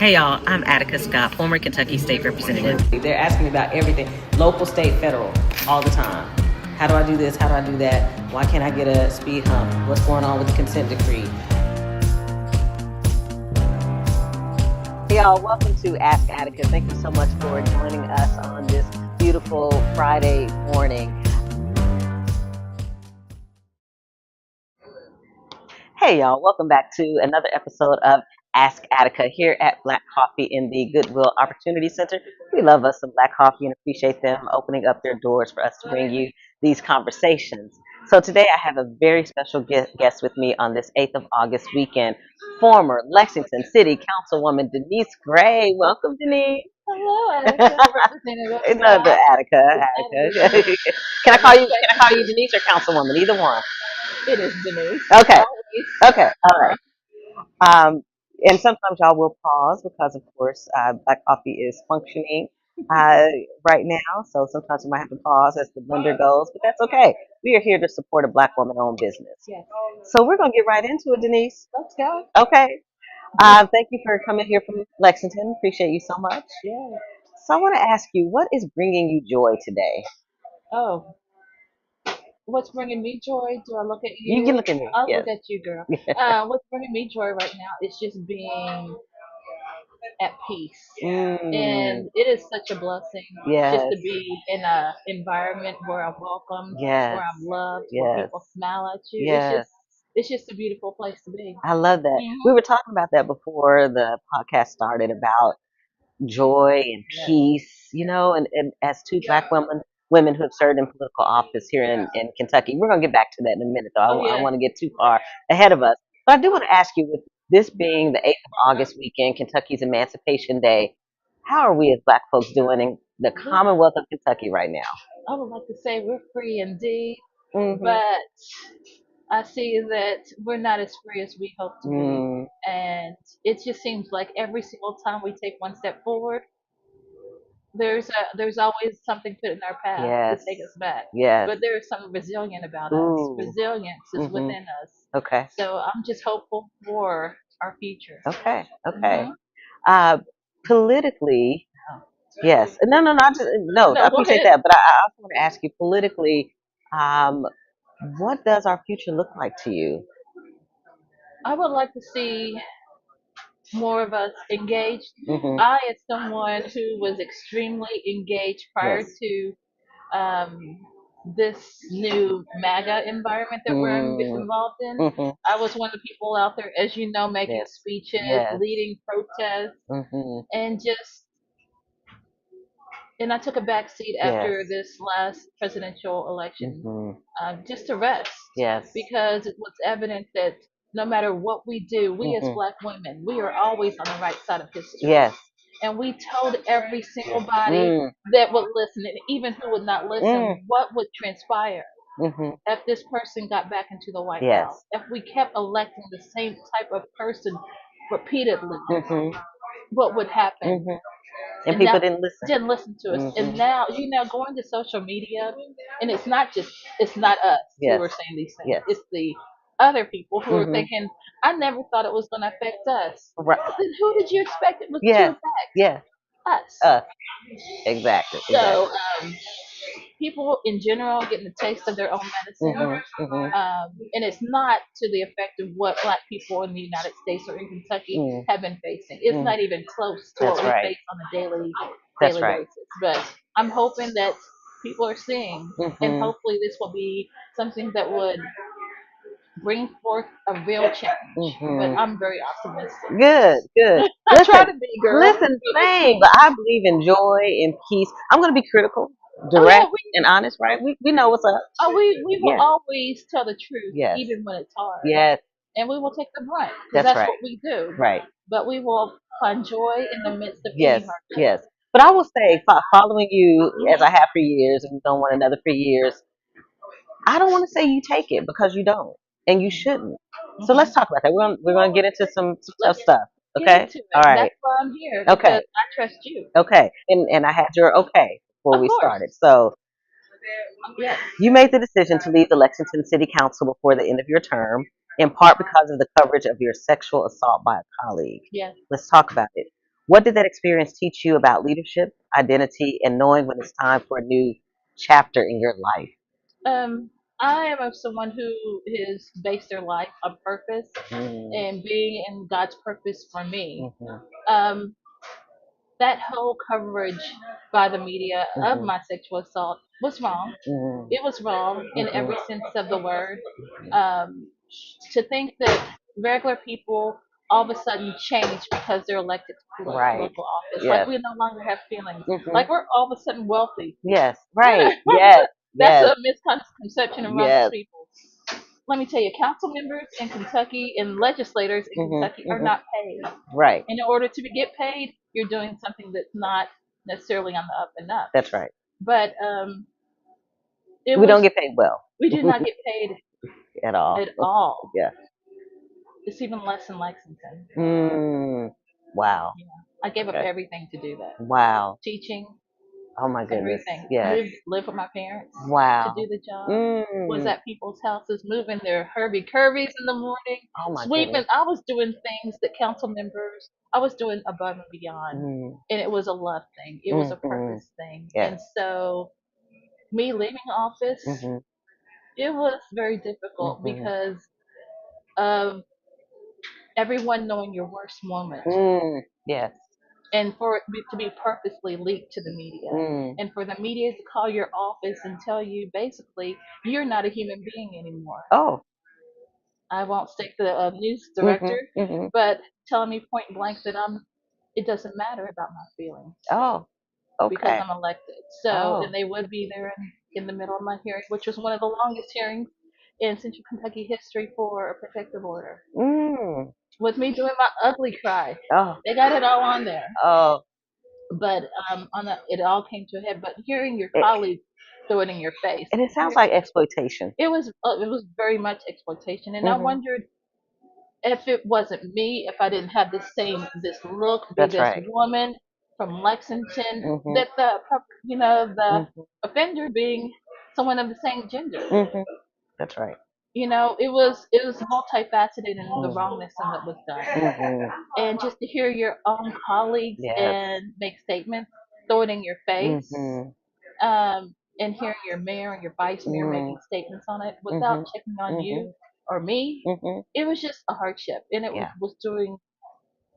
Hey y'all, I'm Attica Scott, former Kentucky State Representative. They're asking me about everything, local, state, federal, all the time. How do I do this? How do I do that? Why can't I get a speed hump? What's going on with the consent decree? Hey y'all, welcome to Ask Attica. Thank you so much for joining us on this beautiful Friday morning. Hey y'all, welcome back to another episode of Ask Attica here at Blak Koffee in the Goodwill Opportunity Center. We love us some Blak Koffee and appreciate them opening up their doors for us to bring you these conversations. So today I have a very special guest with me on this 8th of August weekend, former Lexington City Councilwoman Denise Gray. Welcome, Denise. Hello, Attica. Representative. Another Attica. Can I call you Denise or Councilwoman? Either one. It is Denise. Okay. Always. Okay. All right. And sometimes y'all will pause because, of course, Blak Koffee is functioning right now. So sometimes we might have to pause as the blender goes, but that's okay. We are here to support a Black woman-owned business. Yes. So we're going to get right into it, Denise. Let's go. Okay. Thank you for coming here from Lexington. Appreciate you so much. Yeah. So I want to ask you, what is bringing you joy today? Oh, what's bringing me joy? Do I look at you? You can look at me. I'll Yes. look at you, girl. What's bringing me joy right now is just being at peace. And it is such a blessing just to be in a environment where I'm welcome, Yes. where I'm loved, Yes. where people smile at you. Yes. It's just a beautiful place to be. I love that. Mhm. We were talking about that before the podcast started about joy and peace, and as two Black women who have served in political office here in Kentucky. We're going to get back to that in a minute, though. I don't want to get too far ahead of us. But I do want to ask you, with this being the 8th of August weekend, Kentucky's Emancipation Day, how are we as Black folks doing in the Commonwealth of Kentucky right now? I would like to say we're free indeed, Mm-hmm. but I see that we're not as free as we hope to be. And it just seems like every single time we take one step forward, there's always something put in our path to take us back. Yes. But there is something resilient about us. Resilience is within us. Okay. So I'm just hopeful for our future. Okay. Politically, yes. No. I appreciate that, but I also want to ask you politically, what does our future look like to you? I would like to see more of us engaged. Mm-hmm. I, as someone who was extremely engaged prior to this new MAGA environment that we're involved in, I was one of the people out there, as you know, making speeches, leading protests, and I took a back seat after this last presidential election, just to rest. Yes. Because it was evident that no matter what we do, we as Black women, we are always on the right side of history. Yes. And we told every single body that would listen, and even who would not listen, what would transpire if this person got back into the White House. If we kept electing the same type of person repeatedly, what would happen? And people didn't listen. Didn't listen to us. And now, going to social media, and it's not us who are saying these things. It's the other people who are thinking, I never thought it was going to affect us. Right. Then who did you expect it was to affect? Yes. Us. Exactly. So, people in general getting a taste of their own medicine. And it's not to the effect of what Black people in the United States or in Kentucky have been facing. It's not even close to what we face on a daily basis. But I'm hoping that people are seeing, and hopefully this will be something that would bring forth a real change. But I'm very optimistic. Good. I try to be, girl. Listen, same. But I believe in joy and peace. I'm going to be critical, direct, and honest, right? We know what's up. We will always tell the truth, even when it's hard. Yes. And we will take the brunt, because that's what we do. Right. But we will find joy in the midst of any hardship. Yes. But I will say, following you as I have for years, and we've known one another for years, I don't want to say you take it, because you don't, and you shouldn't. So let's talk about that. We're going to get into some tough stuff. Okay. All right. That's why I'm here. Because I trust you. Okay. And I had your okay before we started. So you made the decision to leave the Lexington City Council before the end of your term, in part because of the coverage of your sexual assault by a colleague. Yes. Let's talk about it. What did that experience teach you about leadership, identity, and knowing when it's time for a new chapter in your life? I am of someone who has based their life on purpose and being in God's purpose for me. Um, that whole coverage by the media of my sexual assault was wrong. It was wrong in every sense of the word. Um, to think that regular people all of a sudden change because they're elected to political office, like we no longer have feelings, like we're all of a sudden wealthy. Yes, right. Yes, That's yes, a misconception amongst yes. people. Let me tell you, council members in Kentucky and legislators in Kentucky are not paid. Right. And in order to get paid, you're doing something that's not necessarily on the up and up. That's right. But we don't get paid well. We do not get paid at all. At all. Yeah. It's even less in Lexington. Wow. Yeah. I gave up everything to do that. Wow. Teaching. Oh my goodness. Everything. Yes. Live with my parents. Wow. To do the job. Was at people's houses, moving their Herbie Curvies in the morning. Oh my sweeping. goodness. I was doing things that council members, I was doing above and beyond. And it was a love thing. It was a purpose thing. Yes. And so me leaving office, it was very difficult because of everyone knowing your worst moment. Yes. And for it to be purposely leaked to the media. And for the media to call your office and tell you basically you're not a human being anymore. Oh. I won't state the news director, but telling me point blank that it doesn't matter about my feelings. Oh. Okay. Because I'm elected. So, and they would be there in the middle of my hearing, which was one of the longest hearings in Central Kentucky history for a protective order. With me doing my ugly cry. Oh. They got it all on there. Oh. But it all came to a head. But hearing your colleagues throw it in your face. And it sounds like exploitation. It was very much exploitation. And I wondered if it wasn't me, if I didn't have this look, this woman from Lexington, that the offender being someone of the same gender. That's right. It was multifaceted in the wrongness that was done. And just to hear your own colleagues and make statements, throw it in your face, and hearing your mayor and your vice mayor making statements on it without checking on you or me, it was just a hardship. And it was doing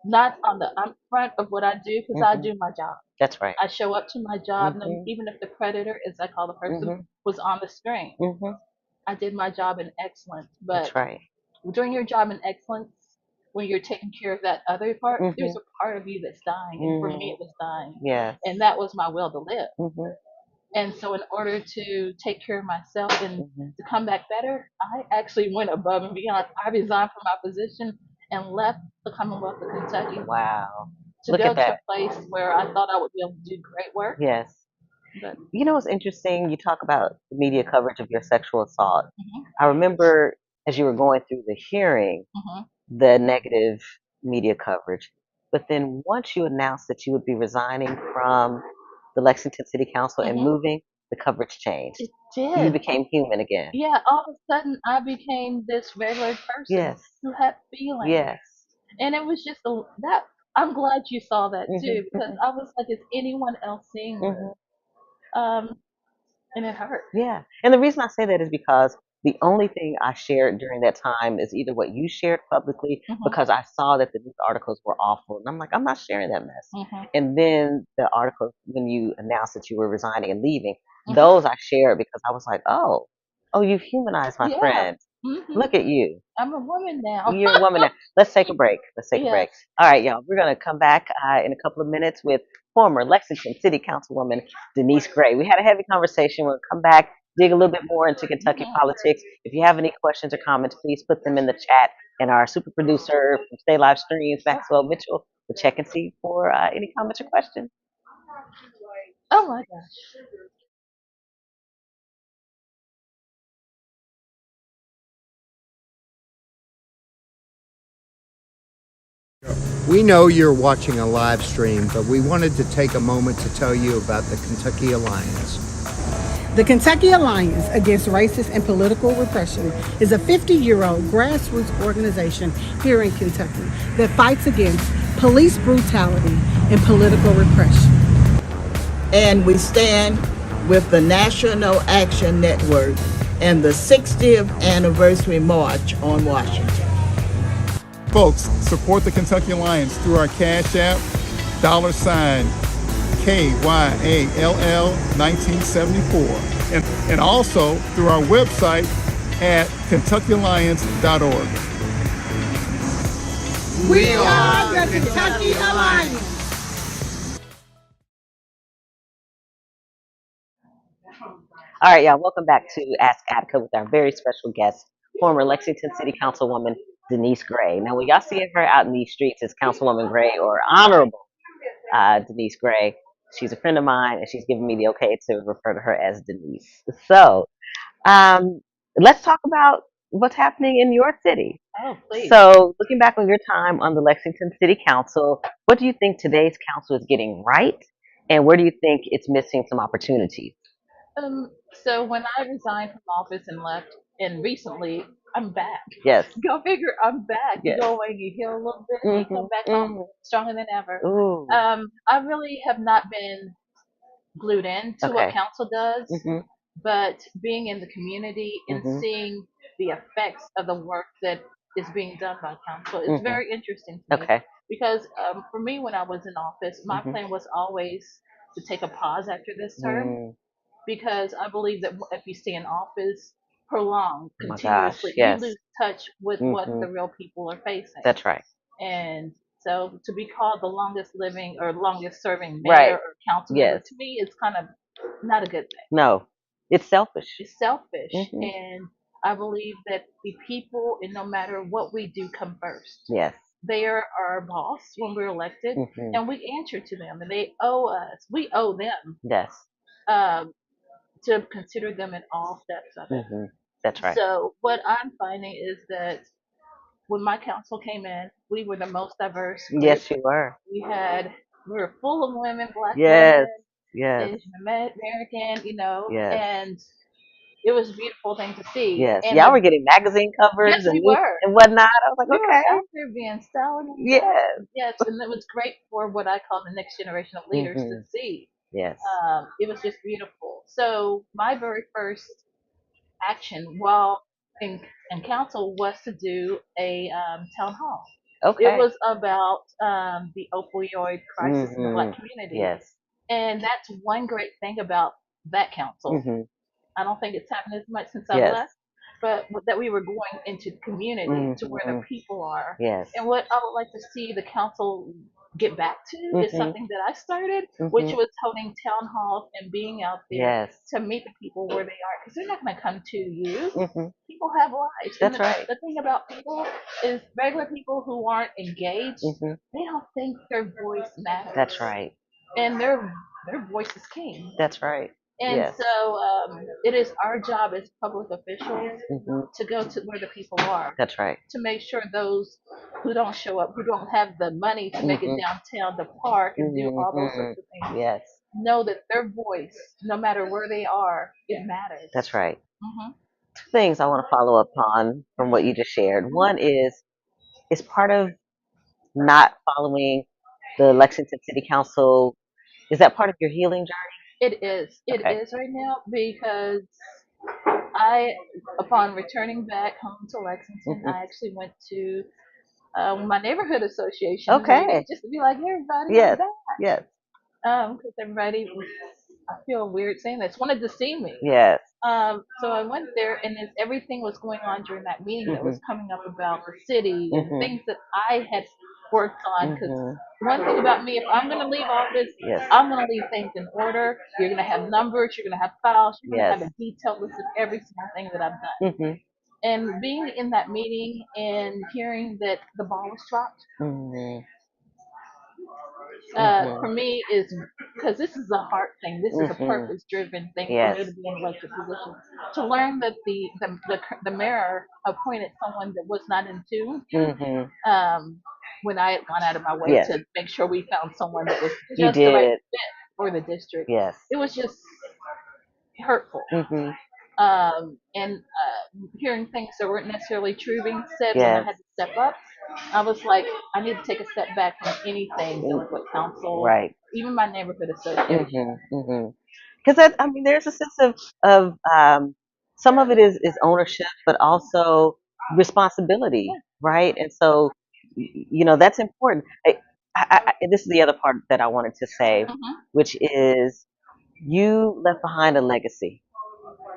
not on the upfront of what I do, because I do my job. That's right. I show up to my job, even if the predator, as I call the person, was on the screen. I did my job in excellence. But that's right. Doing your job in excellence, when you're taking care of that other part, there's a part of you that's dying. And for me, it was dying. Yes. And that was my will to live. And so in order to take care of myself and to come back better, I actually went above and beyond. I resigned from my position and left the Commonwealth of Kentucky. Wow. To go to a place where I thought I would be able to do great work. Yes. But, what's interesting? You talk about the media coverage of your sexual assault. I remember as you were going through the hearing, the negative media coverage. But then once you announced that you would be resigning from the Lexington City Council and moving, the coverage changed. It did. You became human again. Yeah, all of a sudden I became this regular person who had feelings. Yes. And it was just I'm glad you saw that too, because I was like, is anyone else seeing this? And it hurt. Yeah. And the reason I say that is because the only thing I shared during that time is either what you shared publicly, because I saw that the news articles were awful. And I'm like, I'm not sharing that mess. And then the articles, when you announced that you were resigning and leaving, those I shared because I was like, oh, you've humanized my friend. Look at you. I'm a woman now. You're a woman now. Let's take a break. A break. All right, y'all. We're going to come back in a couple of minutes with former Lexington City Councilwoman Denise Gray. We had a heavy conversation. We'll come back, dig a little bit more into Kentucky politics. If you have any questions or comments, please put them in the chat. And our super producer from Stay Live Streams, Maxwell Mitchell, will check and see for any comments or questions. Oh my gosh. We know you're watching a live stream, but we wanted to take a moment to tell you about the Kentucky Alliance. The Kentucky Alliance Against Racist and Political Repression is a 50-year-old grassroots organization here in Kentucky that fights against police brutality, and political repression. And we stand with the National Action Network and the 60th Anniversary March on Washington. Folks, support the Kentucky Alliance through our Cash App, $ KYALL 1974, and also through our website at KentuckyAlliance.org. We are the Kentucky Alliance. All right, y'all, welcome back to Ask Attica with our very special guest, former Lexington City Councilwoman Denise Gray. Now, when y'all see her out in these streets as Councilwoman Gray or Honorable Denise Gray, she's a friend of mine, and she's given me the okay to refer to her as Denise. So, let's talk about what's happening in your city. Oh, please. So, looking back on your time on the Lexington City Council, what do you think today's council is getting right, and where do you think it's missing some opportunities? So when I resigned from office and left, and recently I'm back. Yes. Go figure, I'm back. Yes. You go away, you heal a little bit, and you come back home stronger than ever. Ooh. I really have not been glued in to what council does, but being in the community and seeing the effects of the work that is being done by council is very interesting to me. Because for me, when I was in office, my plan was always to take a pause after this term, because I believe that if you stay in office prolonged, continuously, you lose touch with what the real people are facing. That's right. And so to be called the longest living or longest serving mayor or council member, to me, is kind of not a good thing. No, it's selfish. It's selfish. And I believe that the people, and no matter what we do, come first. Yes. They are our boss when we're elected, and we answer to them, and they owe us. We owe them. Yes. To consider them in all steps of it. That's right. So what I'm finding is that when my council came in, we were the most diverse group. Yes, you were. We were full of women, Black women, Asian American, and it was a beautiful thing to see. Yes, and y'all were getting magazine covers and whatnot. I was like, we okay. were out there being styled. Yes, and it was great for what I call the next generation of leaders to see. Yes. It was just beautiful. So my very first action while in council was to do a town hall. It was about the opioid crisis in the Black community. Yes. And that's one great thing about that council. I don't think it's happened as much since I left, but that we were going into the community to where the people are. Yes. And what I would like to see the council get back to is something that I started, which was holding town halls and being out there to meet the people where they are, because they're not going to come to you. People have lives. That's right. The thing about people is regular people who aren't engaged, they don't think their voice matters. That's right. And their voice is king. That's right. And so it is our job as public officials to go to where the people are. That's right. To make sure those who don't show up, who don't have the money to make it downtown, the park, and do all those sorts of things, know that their voice, no matter where they are, it matters. That's right. Two things I want to follow up on from what you just shared. One is part of not following the Lexington City Council, is that part of your healing journey? It is. It is right now, because upon returning back home to Lexington, I actually went to my neighborhood association meeting, just to be like, hey, everybody, I'm back. Yes. Because everybody, I feel weird saying this, wanted to see me. Yes. So I went there, and as everything was going on during that meeting that was coming up about the city and things that I had worked on, because one thing about me, if I'm going to leave office, I'm going to leave things in order. You're going to have numbers, you're going to have files, you're going to have a detailed list of every single thing that I've done. And being in that meeting and hearing that the ball was dropped, for me, is because this is a heart thing. This is a purpose-driven thing for me to be in an elected position. To learn that the mayor appointed someone that was not in tune. When I had gone out of my way to make sure we found someone that was just the right fit for the district. It was just hurtful. And hearing things that weren't necessarily true being said when I had to step up, I was like, I need to take a step back from anything dealing with council, Right. even my neighborhood association. Because that, I mean, there's a sense of some of it is ownership, but also responsibility, right? And so, that's important. This is the other part that I wanted to say, Hmm. which is you left behind a legacy,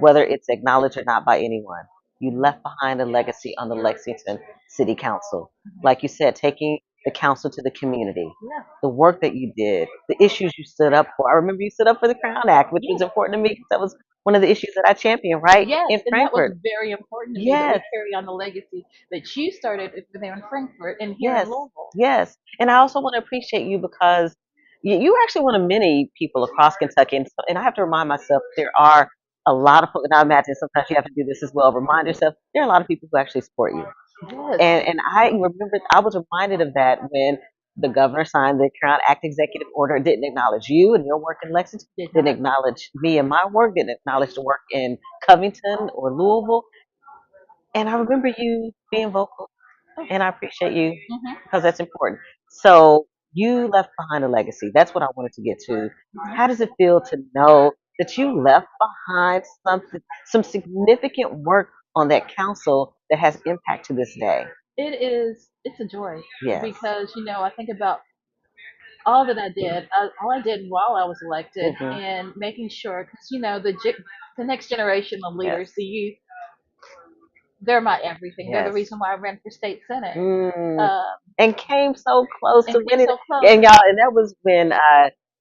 whether it's acknowledged or not by anyone. You left behind a legacy on the Lexington City Council. Like you said, taking the council to the community, Yeah. the work that you did, the issues you stood up for. I remember you stood up for the Crown Act, which was important to me because that was one of the issues that I championed, right? Yes, In and that was Frankfurt. very important to me that we Yes, carry on the legacy that you started there in Frankfurt and here in yes, Louisville. yes. And I also want to appreciate you because you're actually one of many people across Kentucky. And I have to remind myself there are a lot of folks, and I imagine sometimes you have to do this as well. Remind yourself there are a lot of people who actually support you. Yes. And I remember, I was reminded of that when the governor signed the Crown Act executive order. It didn't acknowledge you and your work in Lexington, didn't acknowledge me and my work, didn't acknowledge the work in Covington or Louisville. And I remember you being vocal, and I appreciate you Hmm. because that's important. So you left behind a legacy. That's what I wanted to get to. How does it feel to know that you left behind something, some significant work on that council that has impact to this day? It's a joy Yes. because, I think about all that I did, all I did while I was elected and making sure, because, the next generation of leaders, Yes. the youth, they're my everything. They're the Yes. reason why I ran for state senate. And came so close to And came winning. so close. And y'all, and that was when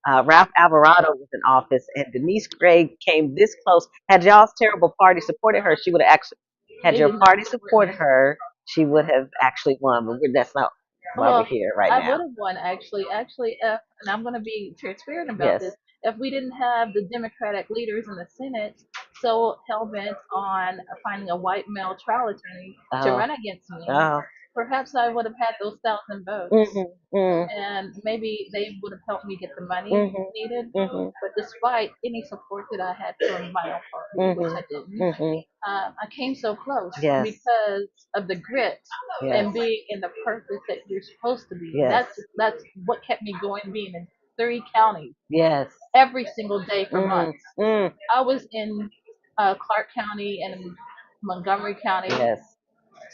Ralph Alvarado was in office, and Denise Gray came this close. Had y'all's terrible party supported her, she would have actually. Had They your did not party support supported me. her, she would have actually won. But that's not why we're Well, here right I now. would have won actually. Actually, and I'm going to be transparent about Yes. this. If we didn't have the Democratic leaders in the Senate so hell bent on finding a white male trial attorney to Oh. run against me, Oh. perhaps I would have had those 1,000 votes, and maybe they would have helped me get the money needed. But despite any support that I had from my own party, which I didn't, I came so close Yes. because of the grit Yes. and being in the purpose that you're supposed to be. Yes. That's what kept me going, being in 3 counties Yes. every single day for months. Mm. I was in Clark County and Montgomery County Yes.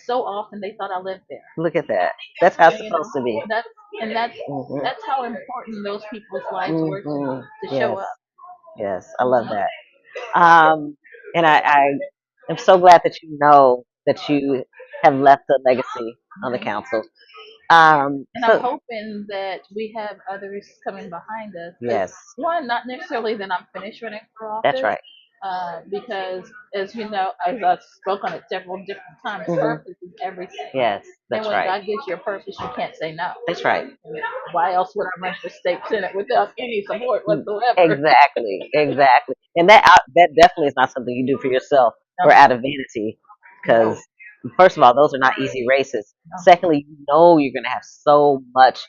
so often they thought I lived there. Look at that. That's how it's And, supposed to be. That's how important those people's lives were to me to show Yes. up. Yes. I love that. And I am so glad that you know that you have left a legacy on the council. And I'm So hoping that we have others coming behind us. yes, One, not necessarily that I'm finished running for that's office, right. because as you know, as I've spoken at several different times, purpose is everything. Yes, And that's when right. God gives you a purpose, you can't say no. That's right. Why else would I run for state senate without any support whatsoever? Exactly. And that definitely is not something you do for yourself or out of vanity, because first of all, those are not easy races. Secondly, you know you're going to have so much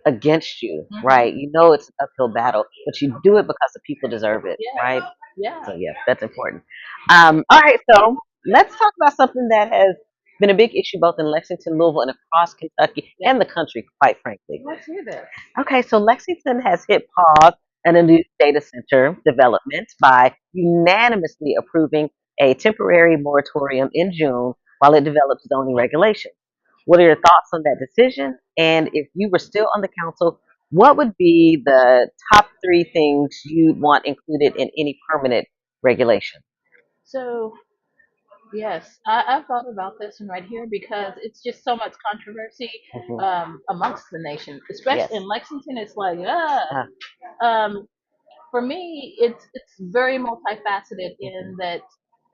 against you, right? You know it's an uphill battle, but you do it because the people deserve it, right? Yeah. So yeah, that's important. All right, so let's talk about something that has been a big issue both in Lexington, Louisville, and across Kentucky and the country, quite frankly. Let's hear this. Okay, so Lexington has hit pause on a new data center development by unanimously approving a temporary moratorium in June while it develops zoning regulations. What are your thoughts on that decision? And if you were still on the council, what would be the top 3 things you'd want included in any permanent regulation? So, yes, I've thought about this one right here because it's just so much controversy amongst the nation, especially in Lexington. It's like, for me, it's very multifaceted in that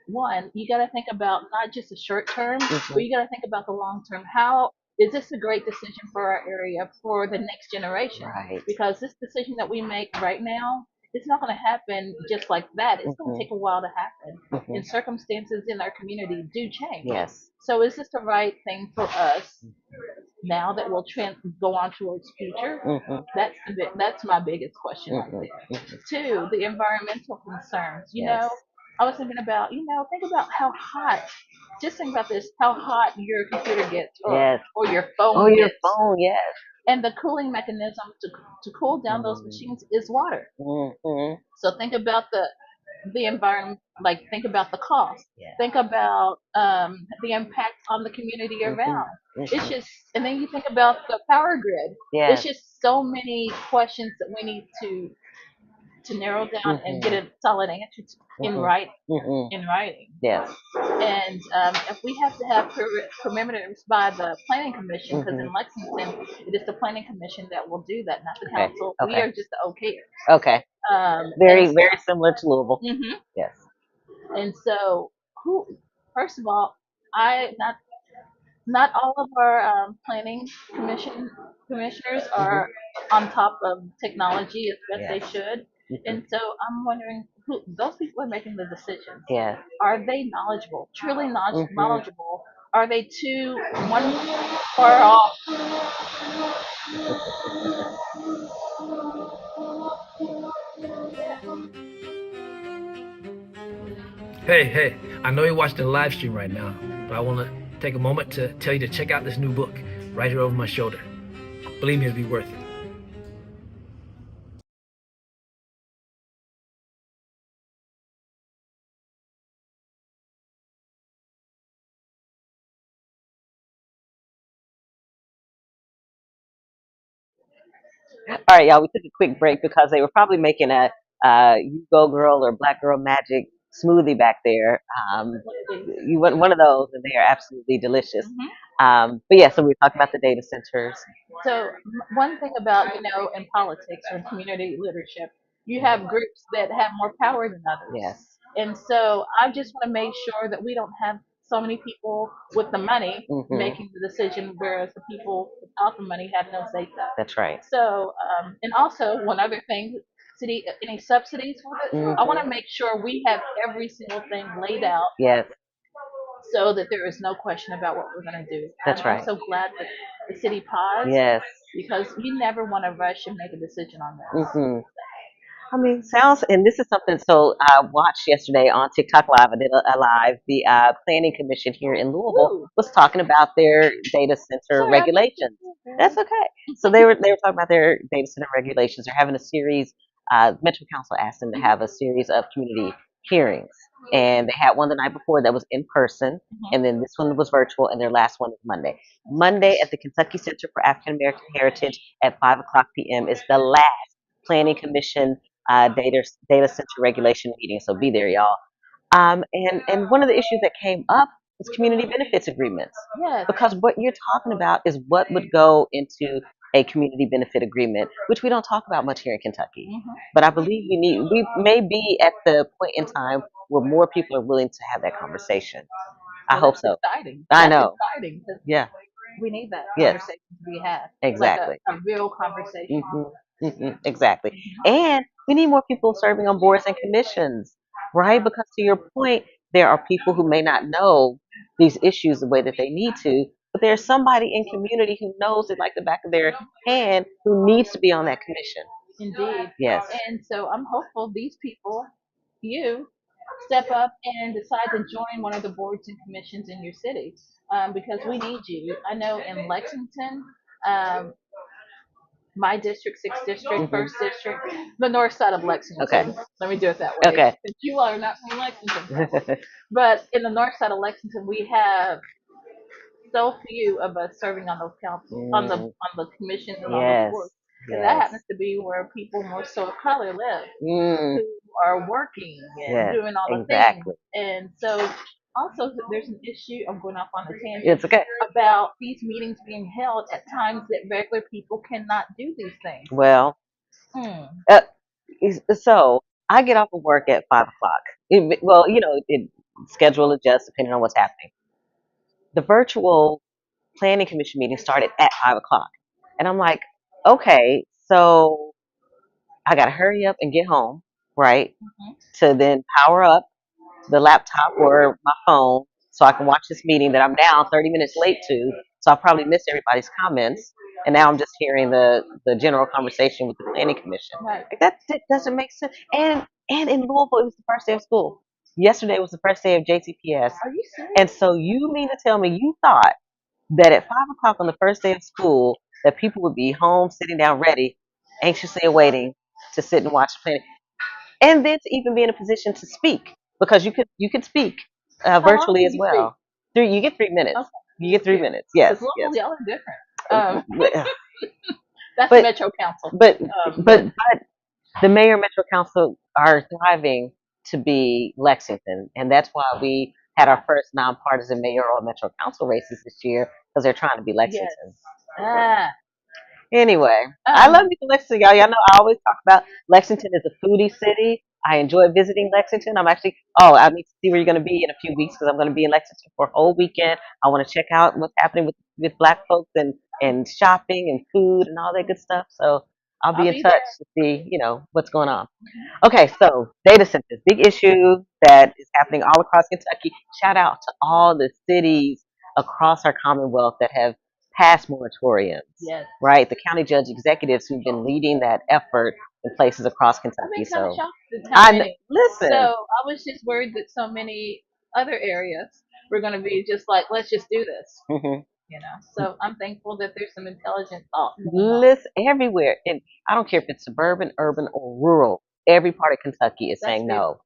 one, you got to think about not just the short term, but you got to think about the long term. How is this a great decision for our area for the next generation? Right. Because this decision that we make right now, it's not going to happen just like that. It's going to take a while to happen. And circumstances in our community do change. Yes. So is this the right thing for us now that we'll go on towards future? That's my biggest question right there. Two, the environmental concerns. You know, I was thinking about, think about how hot. Just think about this: how hot your computer gets, Yes. or your Oh, phone your gets. phone. Yes. And the cooling mechanism to cool down those machines is water. Mm-hmm. So think about the environment, like think about the cost. Yeah. Think about the impact on the community around. It's just, and then you think about the power grid. Yes. It's just so many questions that we need to narrow down and get a solid answer to, in writing. Yes. And if we have to have perimeters by the planning commission, because in Lexington it is the planning commission that will do that, not the council. We are just the okay. Okay. Very similar to Louisville. Yes. And so, first of all, not all of our planning commissioners are on top of technology as best they should. And so I'm wondering who those people are making the decisions. Yes. Are they knowledgeable? Truly knowledgeable? Are they too one far off? Hey, I know you're watching the live stream right now, but I want to take a moment to tell you to check out this new book right here over my shoulder. Believe me, it'll be worth it. All right, y'all. We took a quick break because they were probably making a "You Go Girl" or "Black Girl Magic" smoothie back there. You want one of those, and they are absolutely delicious. But yeah, so we were talking about the data centers. So one thing about in politics or in community leadership, you have groups that have more power than others. Yes. And so I just want to make sure that we don't have so many people with the money making the decision, whereas the people without the money have no say so. That's right. So and also one other thing, city any subsidies for it, I want to make sure we have every single thing laid out. Yes. So that there is no question about what we're going to do. That's right. I'm so glad that the city paused. Yes. Because you never want to rush and make a decision on this. I mean, sounds, and this is something, so I watched yesterday on TikTok Live, I did a live, the Planning Commission here in Louisville was talking about their data center regulations. That's okay. So they were talking about their data center regulations. They're having a series, Metro Council asked them to have a series of community hearings. And they had one the night before that was in person, and then this one was virtual, and their last one is Monday. Monday at the Kentucky Center for African American Heritage at 5:00 p.m. is the last Planning Commission data center regulation meeting. So be there, y'all. And one of the issues that came up was community benefits agreements. Yes. Because what you're talking about is what would go into a community benefit agreement, which we don't talk about much here in Kentucky. But I believe we may be at the point in time where more people are willing to have that conversation. I hope so. Exciting. I know. Exciting. Yeah. We need that conversation to be had. Exactly. Like a real conversation. Exactly. And we need more people serving on boards and commissions, right? Because to your point, there are people who may not know these issues the way that they need to, but there's somebody in community who knows it like the back of their hand who needs to be on that commission. Indeed. Yes. And so I'm hopeful these people, you, step up and decide to join one of the boards and commissions in your city, because we need you. I know in Lexington, my district, 6th district, 1st district, the north side of Lexington. Okay. Let me do it that way. Okay. You are not from Lexington. But in the north side of Lexington, we have so few of us serving on those councils, on the commissions and on the boards. And that happens to be where people more so of color live, who are working and doing all the things. And so also there's an issue, I'm going off on a tangent. It's okay. About these meetings being held at times that regular people cannot do these things. Well, so I get off of work at 5:00. Well, schedule adjusts depending on what's happening. The virtual planning commission meeting started at 5:00, and I'm like, okay, so I gotta hurry up and get home, right? To then power up the laptop or my phone so I can watch this meeting that I'm now 30 minutes late to. So I'll probably miss everybody's comments. And now I'm just hearing the general conversation with the planning commission. Right. Like that doesn't make sense. And in Louisville, it was the first day of school. Yesterday was the first day of JCPS. Are you serious? And so you mean to tell me you thought that at 5 o'clock on the first day of school that people would be home, sitting down, ready, anxiously awaiting to sit and watch the planet, and then to even be in a position to speak because you could speak How long virtually can as you speak? well. You get 3 minutes. Okay. You get 3 minutes. Yes, Because yes. locally, y'all are different. That's But Metro Council. but But but the mayor and Metro Council are thriving to be Lexington, and that's why we had our first nonpartisan mayoral and Metro Council races this year because they're trying to be yes. Lexington. Anyway, I love you, Lexington, y'all. Y'all know I always talk about Lexington is a foodie city. I enjoy visiting Lexington. I'm actually, I need to see where you're going to be in a few weeks because I'm going to be in Lexington for a whole weekend. I want to check out what's happening with Black folks and shopping and food and all that good stuff. So I'll be in touch to see, what's going on. Okay, so data centers, big issue that is happening all across Kentucky. Shout out to all the cities across our Commonwealth that have passed moratoriums. Yes. Right, the county judge executives who've been leading that effort in places across Kentucky. So listen. Listen. So I was just worried that so many other areas were going to be just like, let's just do this. Mm-hmm. So I'm thankful that there's some intelligent thought. Listen, everywhere, and I don't care if it's suburban, urban, or rural. Every part of Kentucky is saying no.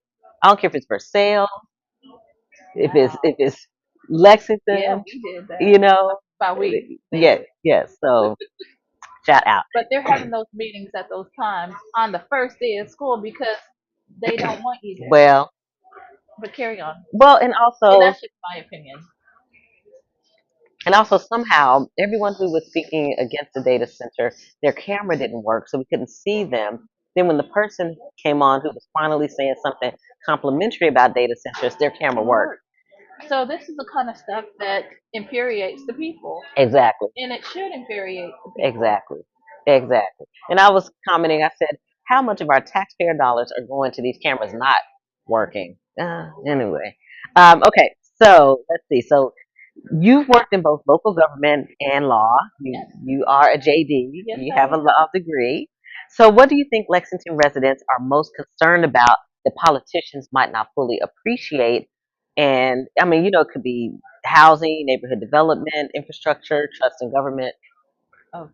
I don't care if it's for sale, if it's Lexington. Yeah, we did that. By week. Yes. So shout out. But they're having those meetings at those times on the first day of school because they don't want you there. Well, but carry on. Well, and that's just my opinion. And also somehow everyone who was speaking against the data center, their camera didn't work, so we couldn't see them. Then when the person came on who was finally saying something complimentary about data centers, their camera worked. So this is the kind of stuff that infuriates the people. Exactly. And it should infuriate the people. Exactly. And I was commenting, I said, how much of our taxpayer dollars are going to these cameras not working? Anyway. Okay, so let's see. So you've worked in both local government and law. You are a JD. You have a law degree. So what do you think Lexington residents are most concerned about that politicians might not fully appreciate? And I mean, it could be housing, neighborhood development, infrastructure, trust in government. Oh,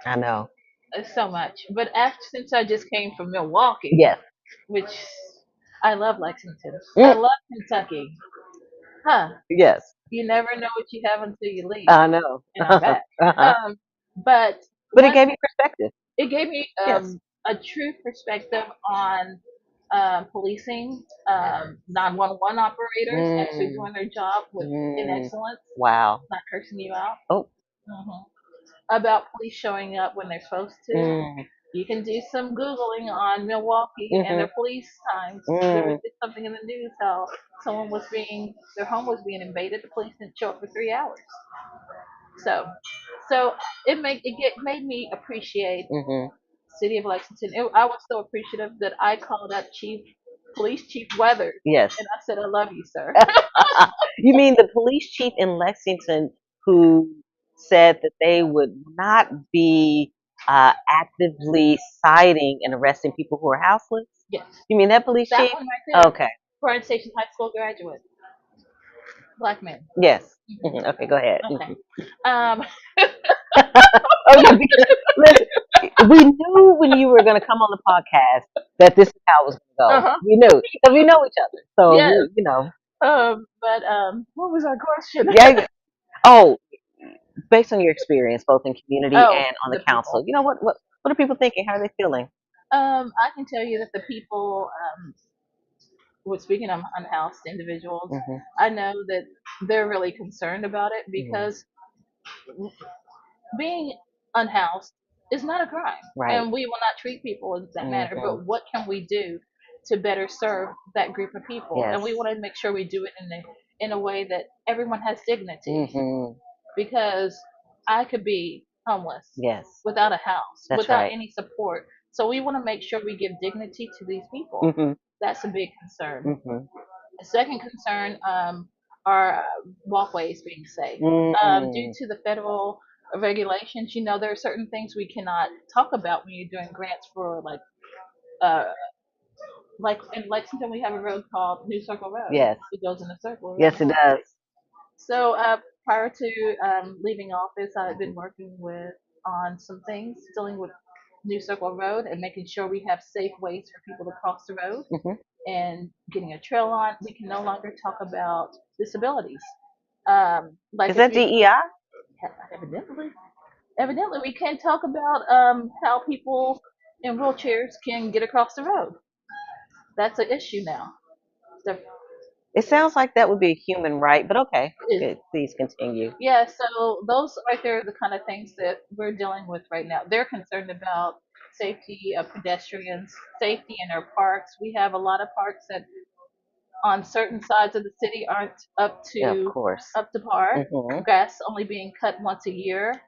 I know. It's so much. But since I just came from Milwaukee, Yes, which I love Lexington. I love Kentucky. Huh. Yes. You never know what you have until you leave. I know. And I'm back. But it gave you perspective. It gave me a true perspective on policing, 911 operators actually doing their job in excellence. Wow. Not cursing you out. Oh. About police showing up when they're supposed to. You can do some Googling on Milwaukee and their police times. There was something in the news how their home was being invaded. The police didn't show up for 3 hours. So it made me appreciate city of Lexington. I was so appreciative that I called up Police Chief Weathers. Yes. And I said, I love you, sir. You mean the police chief in Lexington who said that they would not be actively citing and arresting people who are houseless? Yes. You mean that police chief? One right there. Okay. Bryan Station High School graduate. Black man. Yes. Okay, go ahead. Okay. Listen, we knew when you were going to come on the podcast that this is how it was going to go. We knew because we know each other. So yes. But what was our question? Based on your experience, both in community and on the council, people. What are people thinking? How are they feeling? I can tell you that the people, speaking of unhoused individuals, I know that they're really concerned about it because being unhoused is not a crime, and we will not treat people in that manner. But what can we do to better serve that group of people? Yes. And we want to make sure we do it in a way that everyone has dignity. Because I could be homeless, without a house, without any support. So we want to make sure we give dignity to these people. That's a big concern. A second concern are walkways being safe. Due to the federal regulations, there are certain things we cannot talk about when you're doing grants for like in Lexington, we have a road called New Circle Road. Yes. It goes in a circle. Yes, it does. So prior to leaving office, I've been working with on some things dealing with New Circle Road and making sure we have safe ways for people to cross the road Hmm. and getting a trail on. We can no longer talk about disabilities. Like Is if that you DEI? evidently we can't talk about how people in wheelchairs can get across the road. That's an issue now. So It sounds like that would be a human right, but okay. is Good. Please continue. Yeah, so those right there are the kind of things that we're dealing with right now. They're concerned about safety of pedestrians, safety in our parks. We have a lot of parks that on certain sides of the city aren't Yeah, of course. up to par. Hmm. Grass only being cut once a year.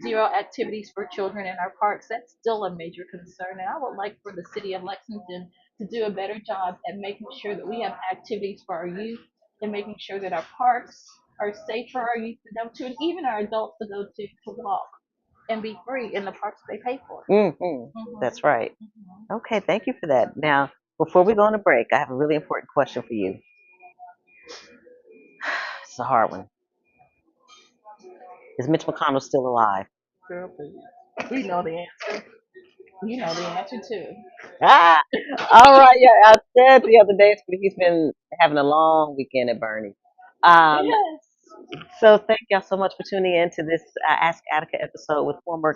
Zero activities for children in our parks. That's still a major concern. And I would like for the city of Lexington to do a better job at making sure that we have activities for our youth and making sure that our parks are safe for our youth to go to and even our adults to go to walk and be free in the parks they pay for. That's right. Okay, thank you for that. Now, before we go on a break, I have a really important question for you. It's a hard one. Is Mitch McConnell still alive? Girl, please. We know the answer. You know the answer too. Ah, all right. Yeah, I said the other day he's been having a long weekend at Bernie. Um, Yes. so thank y'all so much for tuning in to this Ask Attica episode with former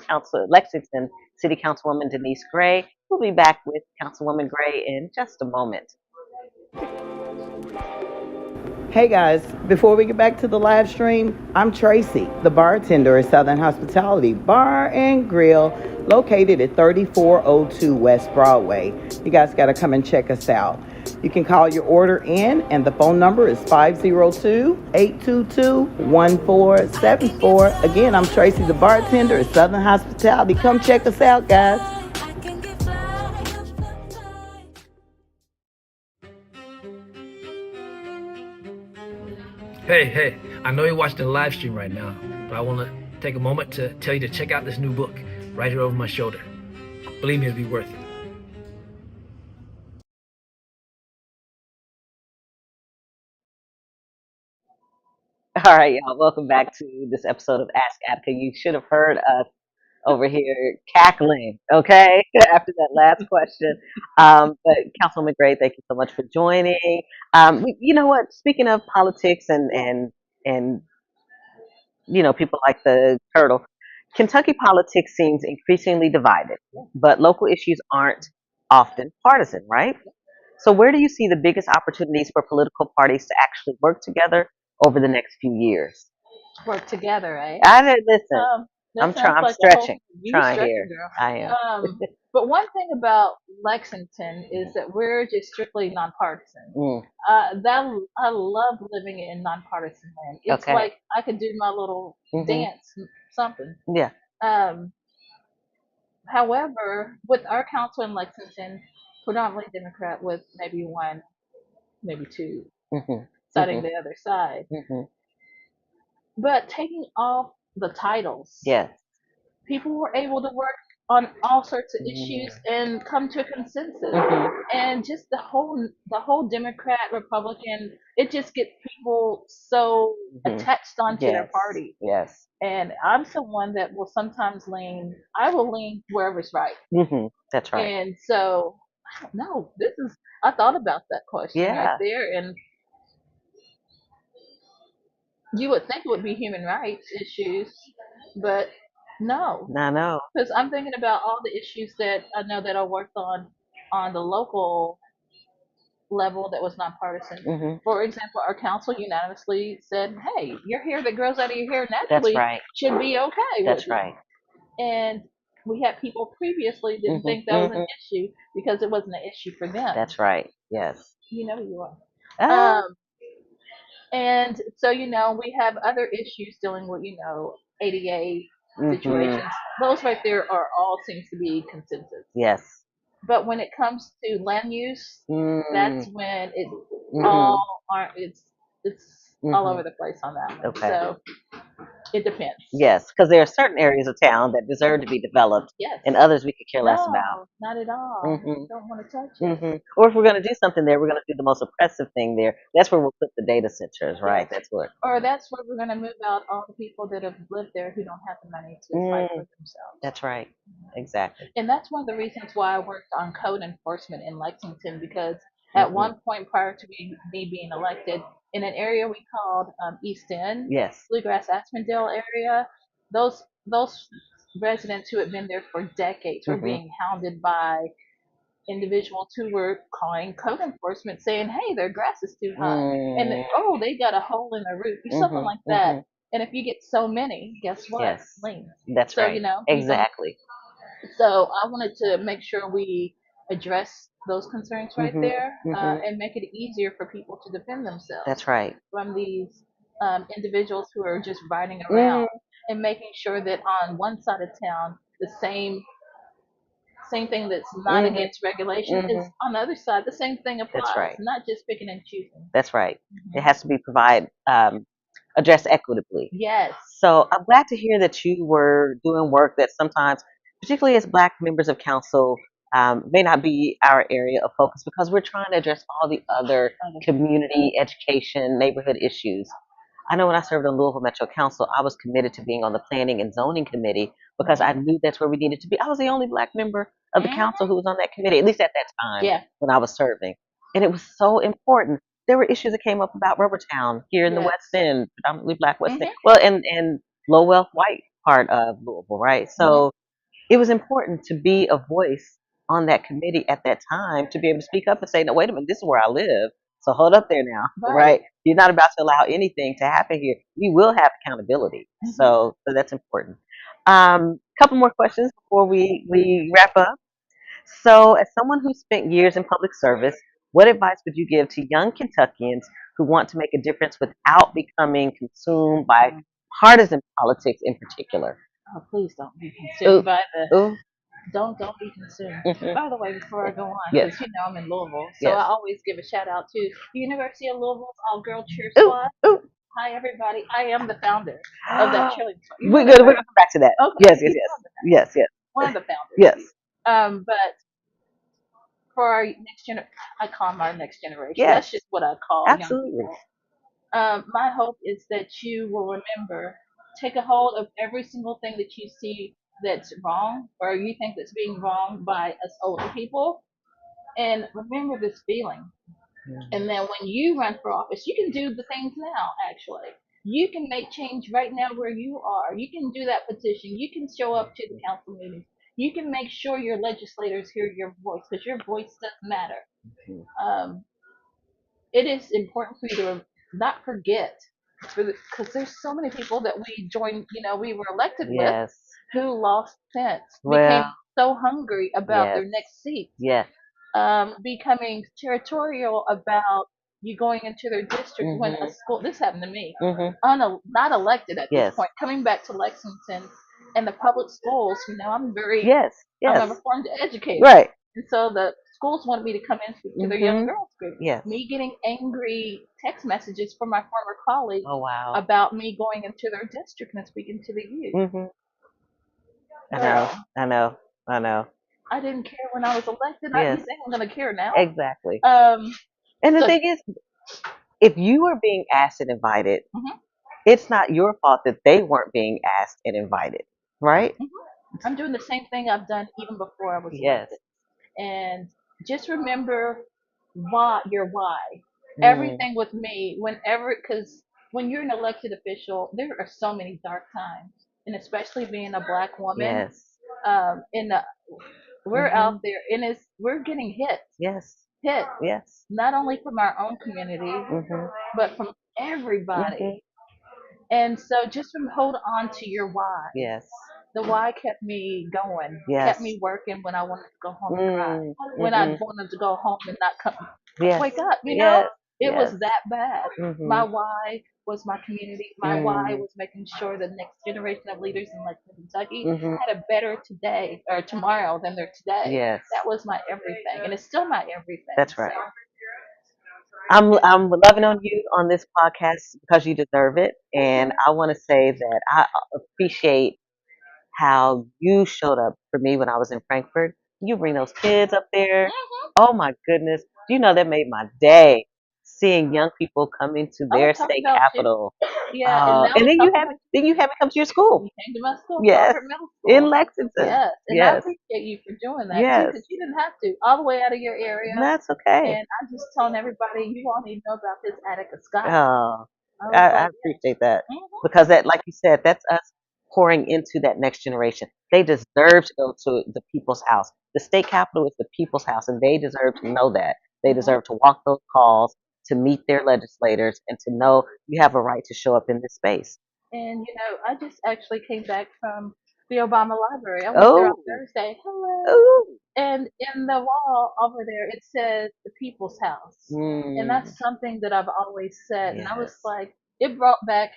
Lexington City Councilwoman Denise Gray. We'll be back with Councilwoman Gray in just a moment. Hey guys, before we get back to the live stream, I'm Tracy, the bartender at Southern Hospitality Bar and Grill, located at 3402 West Broadway. You guys got to come and check us out. You can call your order in, and the phone number is 502-822-1474. Again, I'm Tracy, the bartender at Southern Hospitality. Come check us out, guys. Hey, I know you're watching the live stream right now, but I want to take a moment to tell you to check out this new book right here over my shoulder. Believe me, it'll be worth it. All right, y'all. Welcome back to this episode of Ask Attica. You should have heard us over here cackling, okay, after that last question. But Councilwoman Gray, thank you so much for joining. You know what? Speaking of politics and people like the turtle, Kentucky politics seems increasingly divided, but local issues aren't often partisan, right? So where do you see the biggest opportunities for political parties to actually work together over the next few years? Work together, right? I didn't listen. That I'm sounds like stretching. you Trying stretching, here. girl. I am. But one thing about Lexington is that we're just strictly nonpartisan. I love living in nonpartisan land. It's Okay. like I could do my little dance, something. Yeah. However, with our council in Lexington, predominantly Democrat with maybe one, maybe two siding the other side. But taking off the titles, Yes. people were able to work on all sorts of issues and come to a consensus. And just the whole Democrat Republican, it just gets people so attached onto their party. Yes. And I'm someone that will sometimes I will lean wherever's right. That's right. And so I don't know. I thought about that question right there, and you would think it would be human rights issues, but no. No. Because I'm thinking about all the issues that I know that I worked on the local level that was nonpartisan. For example, our council unanimously said, "Hey, your hair that grows out of your hair naturally should be okay." That's right. And we had people previously didn't think that was an issue because it wasn't an issue for them. That's right. Yes. You know who you are. And so we have other issues dealing with ADA situations. Those right there are all seems to be consensus. Yes. But when it comes to land use, that's when it all aren't. It's all over the place on that one. Okay. So It depends. Yes, because there are certain areas of town that deserve to be developed, Yes. and others we could care less about. No, not at all. Mhm. Don't want to touch it. Or if we're going to do something there, we're going to do the most oppressive thing there. That's where we'll put the data centers, right? Yes. That's what. Or that's where we're going to move out all the people that have lived there who don't have the money to fight for themselves. That's right. Exactly. And that's one of the reasons why I worked on code enforcement in Lexington, because at one point prior to me being elected, in an area we called East End, Yes. Bluegrass Aspendale area, those residents who had been there for decades were being hounded by individuals who were calling code enforcement saying, hey, their grass is too high. And, oh, they got a hole in their roof or something like that. And if you get so many, guess what? Yes. Liens. That's So, right. you know, Exactly. So I wanted to make sure we address those concerns right there and make it easier for people to defend themselves. That's right. From these individuals who are just riding around and making sure that on one side of town, the same thing that's not against regulation is on the other side. The same thing applies. That's right. Not just picking and choosing. That's right. It has to be addressed equitably. Yes. So I'm glad to hear that you were doing work that sometimes, particularly as Black members of council, may not be our area of focus because we're trying to address all the other community, education, neighborhood issues. I know when I served on Louisville Metro Council, I was committed to being on the Planning and Zoning Committee because I knew that's where we needed to be. I was the only Black member of the council who was on that committee, at least at that time when I was serving. And it was so important. There were issues that came up about Rubbertown here in the West End, predominantly Black West End. Well, and low wealth white part of Louisville, right? So it was important to be a voice on that committee at that time to be able to speak up and say, no, wait a minute, this is where I live. So hold up there now, right? You're not about to allow anything to happen here. We will have accountability. So that's important. Couple more questions before we wrap up. So as someone who spent years in public service, what advice would you give to young Kentuckians who want to make a difference without becoming consumed by partisan politics in particular? Oh, please don't be consumed by the. Don't be consumed. By the way, before I go on, because you know I'm in Louisville, so I always give a shout out to the University of Louisville's all-girl cheer squad. Hi, everybody. I am the founder of that cheerleading squad. We're gonna come back to that. Okay. Yes. One of the founders. Yes. But for our next generation, I call them our next generation. Yes. That's just what I call Absolutely. young people. My hope is that you will remember, take a hold of every single thing that you see that's wrong or you think that's being wrong by us older people, and remember this feeling. And then when you run for office, you can do the things now. Actually, you can make change right now where you are. You can do that petition. You can show up to the council meetings. You can make sure your legislators hear your voice, because your voice does matter. It is important for you to not forget, because there's so many people that we joined, we were elected with, who lost sense, became so hungry about their next seat, becoming territorial about you going into their district when a school. This happened to me, not elected at this point, coming back to Lexington and the public schools. I'm I'm a reformed educator, right? And so the schools wanted me to come in to their young girls group. Me getting angry text messages from my former colleagues about me going into their district and speaking to the youth. I know. I didn't care when I was elected. You think I'm going to care now? Exactly. And the thing is, if you are being asked and invited, it's not your fault that they weren't being asked and invited, right? I'm doing the same thing I've done even before I was elected. And just remember your why. Everything with me, because when you're an elected official, there are so many dark times, and especially being a Black woman. We're out there, and we're getting hit. Hit. Not only from our own community, but from everybody. And so just hold on to your why. The why kept me going, kept me working when I wanted to go home and cry, when I wanted to go home and not wake up. It was that bad. My why was my community. My why was making sure the next generation of leaders in Lexington, Kentucky had a better today or tomorrow than their today. That was my everything, and it's still my everything. That's right. I'm loving on you on this podcast because you deserve it, and I want to say that I appreciate how you showed up for me when I was in Frankfurt. You bring those kids up there. Oh my goodness. Do you know that made my day seeing young people come into I their was talking state about you. capitol. Yeah, and now And we're then you talking have about then you have it come to your school. you came to my school, Yes. Crawford Middle In School. Lexington. Yes, and I Yes. appreciate you for doing that too, Yes. because you didn't have to all the way out of your area. That's okay. And I'm just telling everybody, you all need to know about this Attica Scott. Oh, I was I like, appreciate that mhm. because that, like you said, that's us pouring into that next generation. They deserve to go to the people's house. The state capitol is the people's house, and they deserve to know that. They deserve to walk those calls, to meet their legislators, and to know you have a right to show up in this space. And I just actually came back from the Obama Library. I went there on Oh, Thursday. Hello. oh, And in the wall over there, it says the People's House. And that's something that I've always said. And I was yes, like, it brought back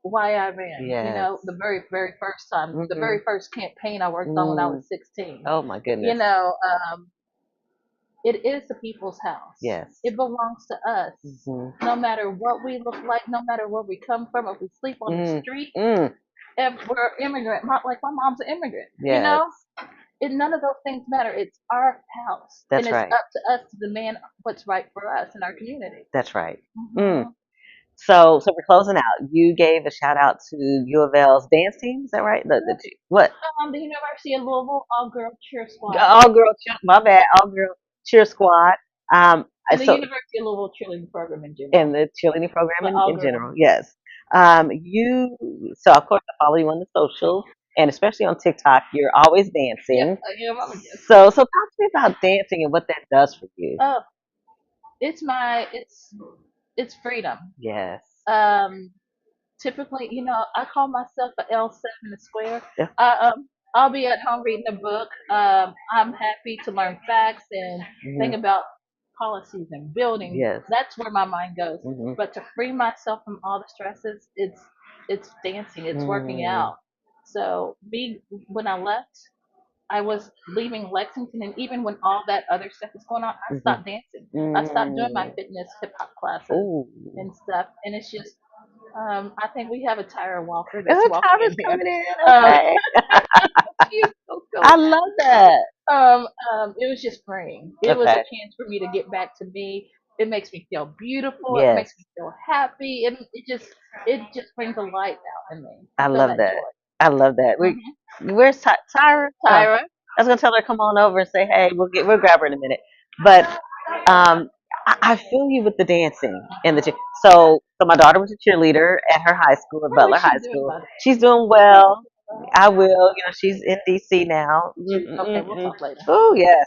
why I ran. yes. The very, very first time, the Mhm. very first campaign I worked on when I was 16. Oh my goodness. It is the people's house. Yes. It belongs to us. No matter what we look like, no matter where we come from, if we sleep on the street, if we're immigrant, like my mom's an immigrant, Yes. none of those things matter. It's our house. That's and it's right. up to us to demand what's right for us in our community. That's right. Mhm. So we're closing out. You gave a shout out to U of L's dance team. Is that right? What? The University of Louisville all-girl cheer squad. All girl cheer. My bad. All girl cheer squad. And the So University of Louisville cheerleading program in general. and the cheerleading program But in all girls. general. Yes. So of course I follow you on the socials and especially on TikTok. You're always dancing. Yeah, Mama Jess. So talk to me about dancing and what that does for you. Oh, it's freedom. Yes. Typically, I call myself a L7 square. Yeah. I'll be at home reading a book. I'm happy to learn facts and think about policies and building. Yes. That's where my mind goes. But to free myself from all the stresses, it's dancing, it's working out. So when I left, I was leaving Lexington, and even when all that other stuff was going on, I stopped dancing. I stopped doing my fitness hip hop classes and stuff, and it's just. I think we have a Tyra Walker that's walking in Tyra's here. coming in. Okay. She's so cool. I love that. It was just freeing. It was a chance for me to get back to me. It makes me feel beautiful. Yes. It makes me feel happy. It just brings a light out in me. I love that. Joy. I love that. Where's Tyra? Tyra. I was gonna tell her to come on over and say, hey, we'll grab her in a minute. But I feel you with the dancing and so my daughter was a cheerleader at her high school, at Butler High School. She's doing well. I will. She's in DC now. Okay, we'll talk later. Oh yes.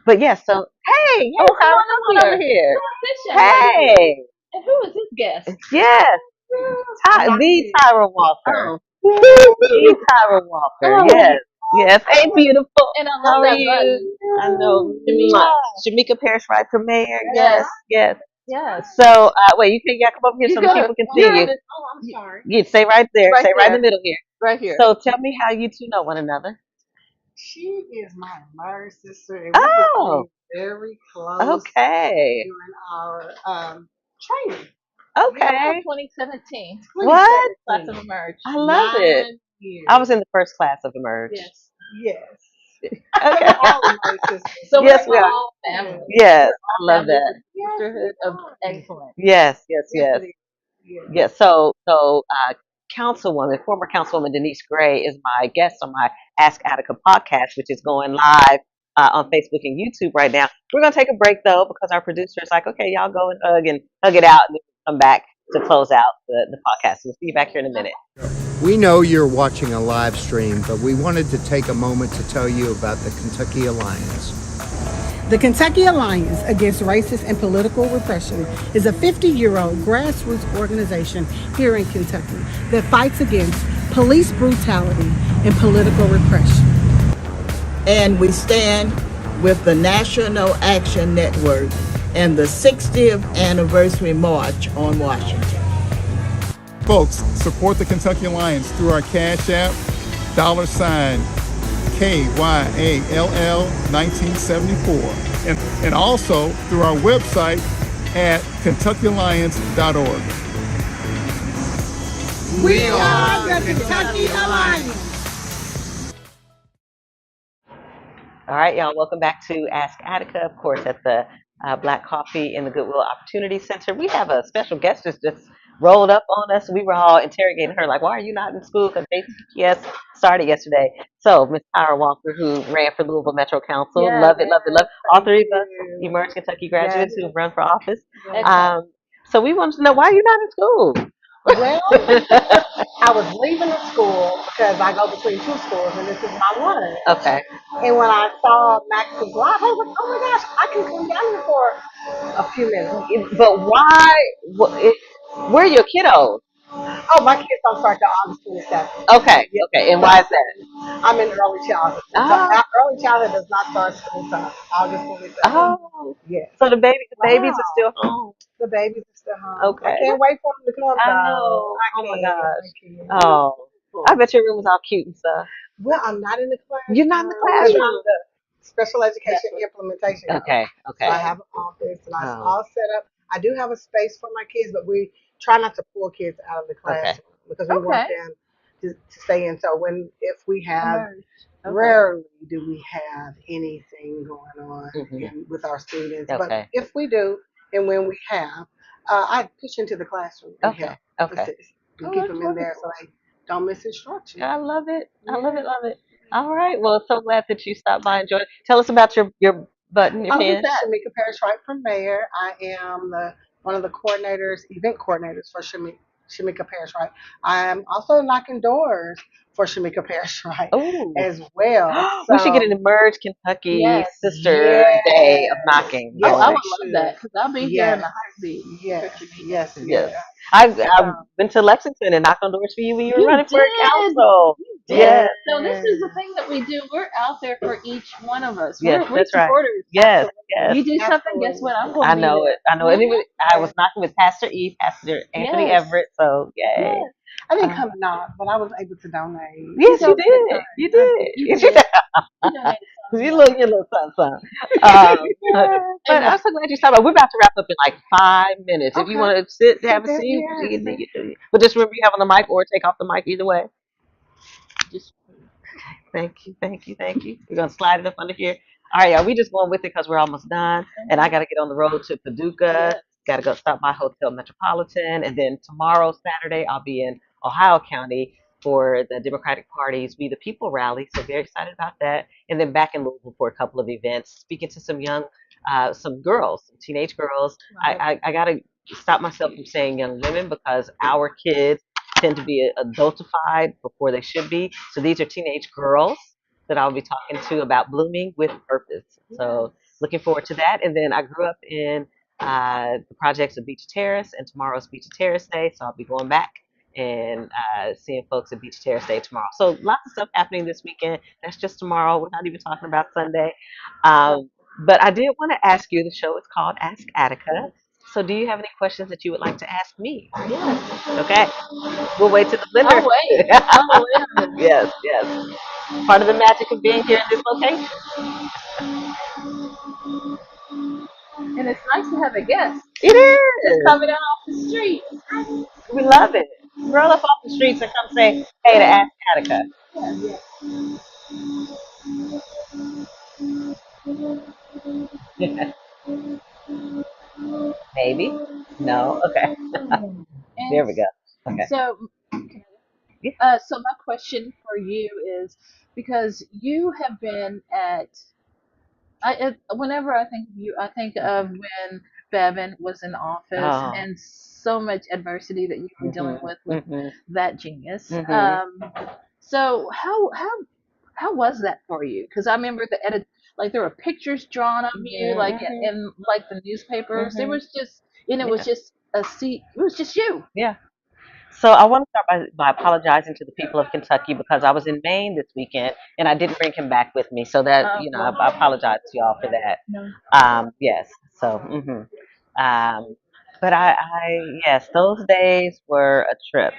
But yeah. So hey, yes, come on over here. Hey. And who is this guest? Yes. The Tyra Walker. The Tyra Walker. Yes. Yes. Hey, beautiful. And I love that button. I know. Shamika Parrish, right for mayor. Yes. Yes. Yes. So wait, you gotta come up here so the people can see you. Oh, I'm sorry. You stay right there. Stay right in the middle here. Right here. So tell me how you two know one another. She is my married sister, and we Oh. became very close Okay. during our training. Okay. 2017. What? Class of Emerge. I love it. 9 years. I was in the first class of Emerge. Yes. Yes. Okay. All of my sisters. So Yes, we we're are. all family. Yes, I love that. Sisterhood of excellence. Yes. Yes. Yes. So former Councilwoman Denise Gray is my guest on my Ask Attica podcast, which is going live on Facebook and YouTube right now. We're gonna take a break though because our producer is like, okay, y'all go and hug it out, and then we'll come back to close out the podcast. We'll see you back here in a minute. We know you're watching a live stream, but we wanted to take a moment to tell you about the Kentucky Alliance. The Kentucky Alliance Against Racist and Political Repression is a 50-year-old grassroots organization here in Kentucky that fights against police brutality and political repression. And we stand with the National Action Network and the 60th Anniversary March on Washington. Folks, support the Kentucky Alliance through our Cash App, $KYALL 1974. and also through our website at KentuckyAlliance.org. We are the Kentucky Alliance. All right, y'all, welcome back to Ask Attica, of course, at the Blak Koffee in the Goodwill Opportunity Center. We have a special guest just rolled up on us. We were all interrogating her, like, why are you not in school? Because HPS started yesterday. So, Ms. Tyra Walker, who ran for Louisville Metro Council, Yes. love it, love it, love it. All three of us you. emerged Kentucky graduates who have run for office. Excellent. So we wanted to know, why are you not in school? Well, I was leaving the school because I go between two schools, and this is my one. Okay. And when I saw Max's live, I was like, oh my gosh, I can come down here for a few minutes. But why? Where are your kiddos? Oh, my kids don't start till August 27th. Okay, okay. And why is that? I'm in early childhood. So early childhood does not start school until August 27th. Oh. Yes. So the babies are still home. The babies are still home. Okay. I can't wait for them to come. I though. know. I Oh my can't. gosh. Oh. I bet your room is all cute and stuff. Well, I'm not in the classroom. You're not in the Because classroom. I'm the special education implementation. Okay, okay. So I have an office and it's Oh. all set up. I do have a space for my kids, but we try not to pull kids out of the classroom because we want them to stay in. So if we have, rarely do we have anything going on with our students. But if we do, and when we have, I push into the classroom and help assist and keep them in there so they don't miss instruction. I love it. I love it, love it. All right. Well, so glad that you stopped by and joined. Tell us about your button, your pen. This is Shamika Parrish-Wright for mayor. I am one of the event coordinators for Shamika Parrish-Wright. I am also knocking doors for Shamika Parrish-Wright as well. We should get an Emerge Kentucky Sister Day of knocking. Oh, I would love that because I'll be here in the heartbeat. Yes. I've been to Lexington and knocked on doors for you when you were running for council. Yes. So this is the thing that we do. We're out there for each one of us. Yes, we're that's right. supporters. Yes, You do something, guess what? I'm going to I be know there. it. I know it. I was knocking with Pastor Eve, Pastor Anthony Everett. So yay. Yes. I didn't come knock, but I was able to donate. Yes, you did. You did. You little something. But I'm so glad you stopped by. We're about to wrap up in like 5 minutes. If you want to sit, have a seat, but just remember you have on the mic or take off the mic either way. Thank you. We're gonna slide it up under here. All right, y'all. We just going with it because we're almost done, and I gotta get on the road to Paducah. Gotta go stop by Hotel Metropolitan, and then tomorrow, Saturday, I'll be in Ohio County for the Democratic Party's We the People rally. So very excited about that. And then back in Louisville for a couple of events, speaking to some girls, some teenage girls. I gotta stop myself from saying young women because our kids tend to be adultified before they should be. So these are teenage girls that I'll be talking to about blooming with purpose. So looking forward to that. And then I grew up in the projects of Beach Terrace, and tomorrow's Beach Terrace Day. So I'll be going back and seeing folks at Beach Terrace Day tomorrow. So lots of stuff happening this weekend. That's just tomorrow. We're not even talking about Sunday. But I did want to ask you, the show is called Ask Attica. So do you have any questions that you would like to ask me? Yes. Okay. We'll wait till the blender. I'll wait. Yes. Part of the magic of being here in this location. And it's nice to have a guest. It is. Just coming down off the street. We love it. Roll up off the streets and come say, hey, to Ask Attica. Maybe? No? Okay. There we go. Okay. So, so my question for you is, because you have been whenever I think of you, I think of when Bevin was in office and so much adversity that you were dealing with that genius. So how was that for you? Because I remember like there were pictures drawn of you, like in like the newspapers. There was just, and it was just it was just you. Yeah. So I want to start by apologizing to the people of Kentucky because I was in Maine this weekend and I didn't bring him back with me. So that, I apologize to y'all for that. Yes. So, but yes, those days were a trip.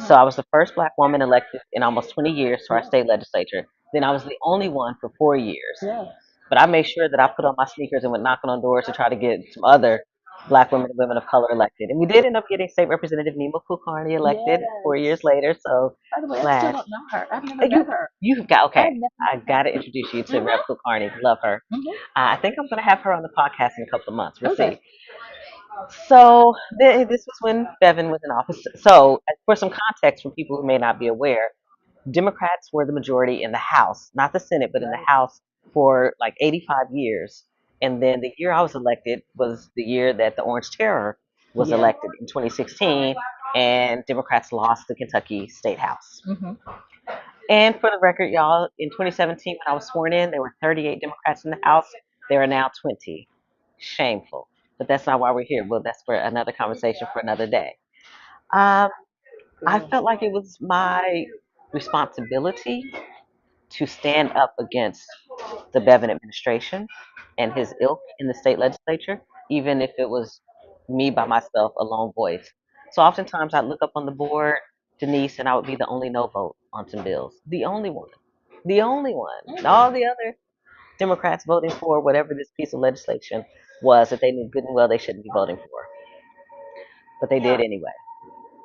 So I was the first Black woman elected in almost 20 years to our state legislature. Then I was the only one for 4 years. But I made sure that I put on my sneakers and went knocking on doors to try to get some other Black women and women of color elected. And we did end up getting State Representative Nima Kulkarni elected 4 years later. So By the way, I glad. still don't know her. I've never You met her. you've got okay. I've never I met got her. to introduce you to Rep Kulkarni. Love her. Mhm. I think I'm going to have her on the podcast in a couple of months. We'll Okay. see. So this was when Bevan was in office. So for some context for people who may not be aware, Democrats were the majority in the House, not the Senate, but in the House for like 85 years. And then the year I was elected was the year that the Orange Terror was elected in 2016, and Democrats lost the Kentucky State House. Mhm. And for the record, y'all, in 2017, when I was sworn in, there were 38 Democrats in the House. There are now 20. Shameful. But that's not why we're here. Well, that's for another conversation for another day. I felt like it was my responsibility to stand up against the Bevan administration and his ilk in the state legislature, even if it was me by myself, a lone voice. So oftentimes I'd look up on the board, Denise, and I would be the only no vote on some bills. The only one. The only one. And all the other Democrats voting for whatever this piece of legislation was that they knew good and well they shouldn't be voting for. But they did anyway.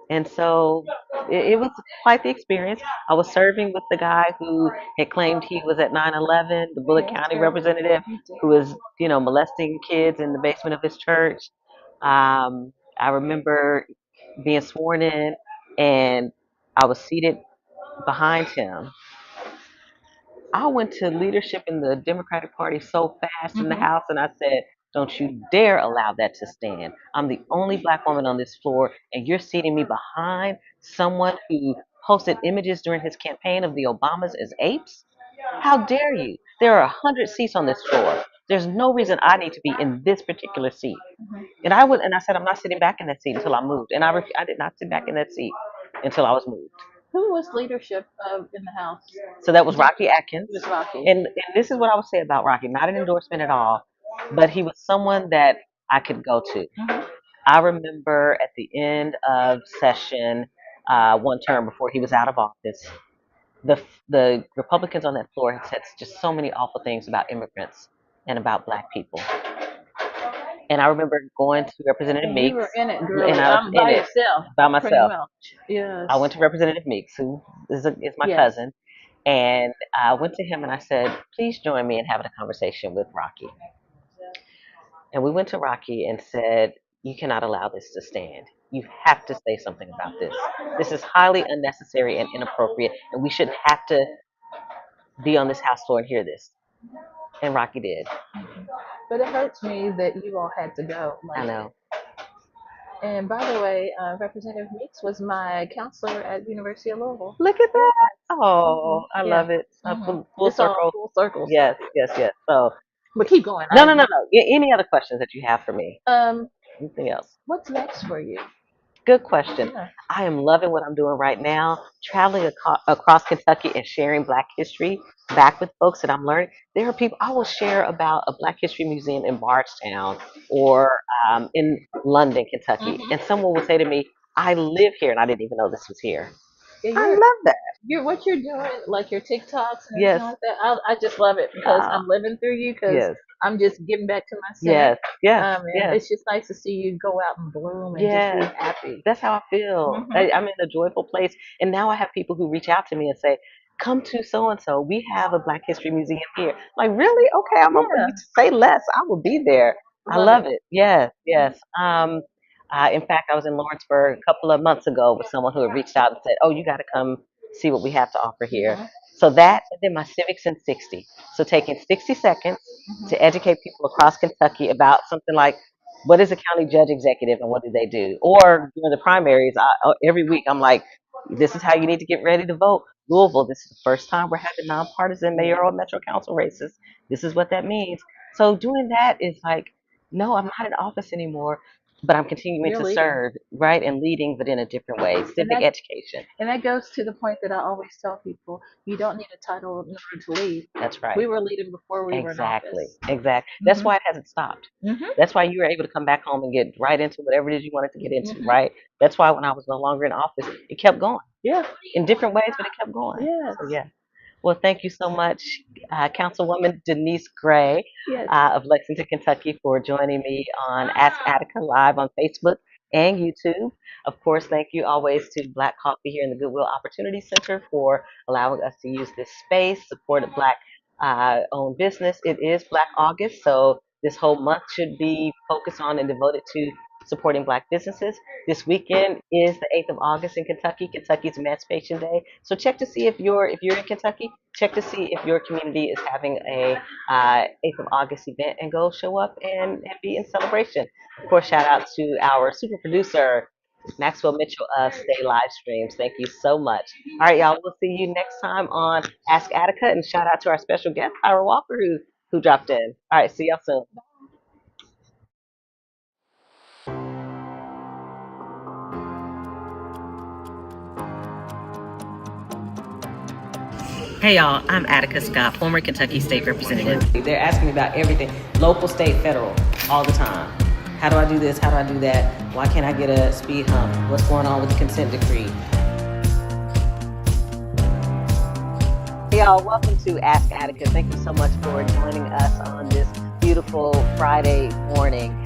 And so it was quite the experience. I was serving with the guy who had claimed he was at 9/11, the Bullitt County representative who was, molesting kids in the basement of his church. I remember being sworn in, and I was seated behind him. I went to leadership in the Democratic Party so fast in the House, and I said, don't you dare allow that to stand. I'm the only Black woman on this floor, and you're seating me behind someone who posted images during his campaign of the Obamas as apes? How dare you? There are 100 seats on this floor. There's no reason I need to be in this particular seat. And I said, I'm not sitting back in that seat until I moved. And I did not sit back in that seat until I was moved. Who was leadership in the House? So that was Rocky Atkins. It was Rocky. And this is what I would say about Rocky. Not an endorsement at all, but he was someone that I could go to. I remember at the end of session, one term before he was out of office, the Republicans on that floor had said just so many awful things about immigrants and about Black people. And I remember going to Representative Meeks. You were in it, girl. And I was by in yourself. it by myself. Yes. I went to Representative Meeks, who is my cousin, and I went to him and I said, please join me in having a conversation with Rocky. And we went to Rocky and said, you cannot allow this to stand. You have to say something about this. This is highly unnecessary and inappropriate, and we shouldn't have to be on this House floor and hear this. And Rocky did. But it hurts me that you all had to go. I know. And by the way, Representative Meeks was my counselor at the University of Louisville. Look at that. Oh, I love it. Full It's circle. all full circle. Yes. So, but keep going. No. Any other questions that you have for me? Anything else? What's next for you? Good question. Yeah. I am loving what I'm doing right now, traveling across Kentucky and sharing Black history back with folks that I'm learning. There are people, I will share about a Black History Museum in Bardstown or in London, Kentucky. And someone will say to me, I live here, and I didn't even know this was here. Yeah, I love that. What you're doing, like your TikToks and everything like that, I just love it because I'm living through you because I'm just giving back to myself. Yes. It's just nice to see you go out and bloom and just be happy. That's how I feel. I'm in a joyful place. And now I have people who reach out to me and say, come to so-and-so. We have a Black History Museum here. I'm like, really? Okay, I'm going to say less. I will be there. I love it. Yes. In fact, I was in Lawrenceburg a couple of months ago with someone who had reached out and said, oh, you got to come see what we have to offer here. So that, and then my Civics in 60. So taking 60 seconds to educate people across Kentucky about something like, what is a county judge executive and what do they do? Or during the primaries, every week I'm like, this is how you need to get ready to vote. Louisville, this is the first time we're having nonpartisan mayoral and metro council races. This is what that means. So doing that is like, no, I'm not in office anymore, but I'm continuing to serve, right, and leading, but in a different way, civic education. And that goes to the point that I always tell people, you don't need a title in order to lead. That's right. We were leading before we were in office. Exactly. That's why it hasn't stopped. That's why you were able to come back home and get right into whatever it is you wanted to get into, right? That's why when I was no longer in office, it kept going. Yeah. In different ways, but it kept going. Yes. So, yeah. Well, thank you so much, Councilwoman Denise Gray Yes. of Lexington, Kentucky, for joining me on Ask Attica Live on Facebook and YouTube. Of course, thank you always to Blak Koffee here in the Goodwill Opportunity Center for allowing us to use this space, supported Black owned business. It is Black August, so this whole month should be focused on and devoted to supporting Black businesses. This weekend is the 8th of August in Kentucky, Kentucky's Emancipation Day. So check to see if you're in Kentucky, check to see if your community is having a 8th of August event and go show up and be in celebration. Of course, shout out to our super producer, Maxwell Mitchell of Stay Live Streams. Thank you so much. All right, y'all, we'll see you next time on Ask Attica, and shout out to our special guest, Tyra Walker, who dropped in. All right, see y'all soon. Hey y'all, I'm Attica Scott, former Kentucky State Representative. They're asking me about everything, local, state, federal, all the time. How do I do this? How do I do that? Why can't I get a speed hump? What's going on with the consent decree? Hey y'all, welcome to Ask Attica. Thank you so much for joining us on this beautiful Friday morning.